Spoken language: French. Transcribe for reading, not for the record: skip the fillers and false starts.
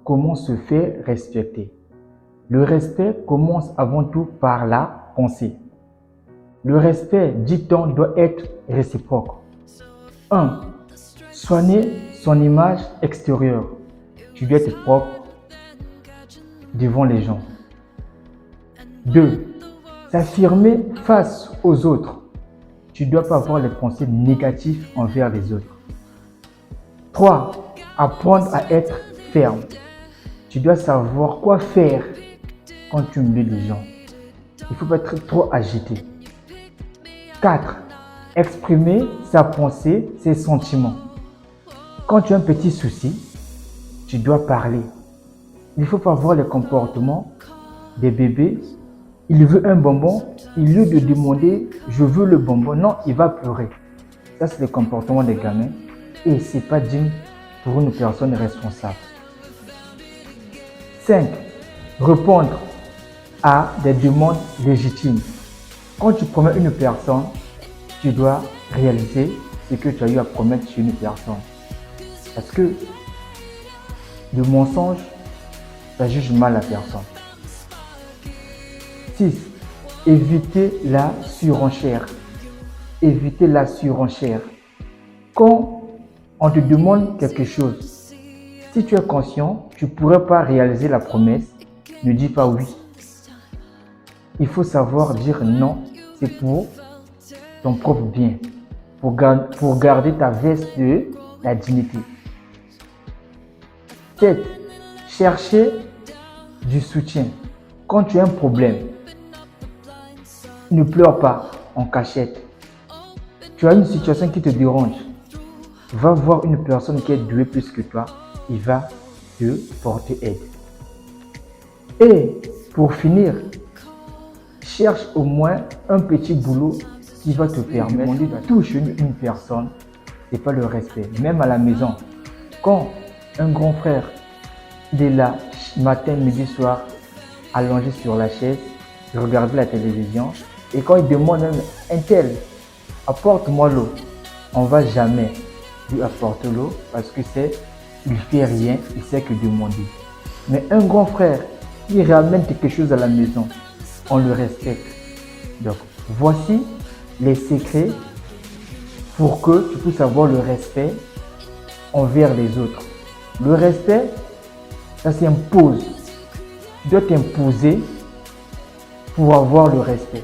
comment se faire respecter. Le respect commence avant tout par la pensée. Le respect, dit-on, doit être réciproque. 1. Soigner son image extérieure. Tu dois être propre devant les gens. 2. S'affirmer face aux autres. Tu ne dois pas avoir les pensées négatives envers les autres. 3. Apprendre à être ferme. Tu dois savoir quoi faire quand tu humilies les gens. Il ne faut pas être trop agité. 4. Exprimer sa pensée, ses sentiments. Quand tu as un petit souci, tu dois parler. Il ne faut pas avoir le comportement des bébés. Il veut un bonbon, au lieu de demander « je veux le bonbon », non, il va pleurer. Ça, c'est le comportement des gamins et ce n'est pas digne pour une personne responsable. 5. Répondre à des demandes légitimes. Quand tu promets une personne, tu dois réaliser ce que tu as eu à promettre sur une personne. Parce que le mensonge, ça juge mal la personne. 6. Éviter la surenchère. Éviter la surenchère. Quand on te demande quelque chose, si tu es conscient, tu ne pourrais pas réaliser la promesse, ne dis pas oui. Il faut savoir dire non, c'est pour ton propre bien, pour garder ta veste de la dignité. 7. Chercher du soutien. Quand tu as un problème, ne pleure pas en cachette. Tu as une situation qui te dérange. Va voir une personne qui est douée plus que toi. Il va te porter aide. Et pour finir, cherche au moins un petit boulot qui va te permettre de toucher une personne. Ce n'est pas le respect. Même à la maison, quand un grand frère est là, matin, midi, soir, allongé sur la chaise, il regarde la télévision, et quand il demande un tel, apporte-moi l'eau, on ne va jamais lui apporter l'eau parce que il ne fait rien, il sait que demander. Mais un grand frère, il ramène quelque chose à la maison, on le respecte. Donc, voici les secrets pour que tu puisses avoir le respect envers les autres. Le respect, ça s'impose. Tu dois t'imposer pour avoir le respect.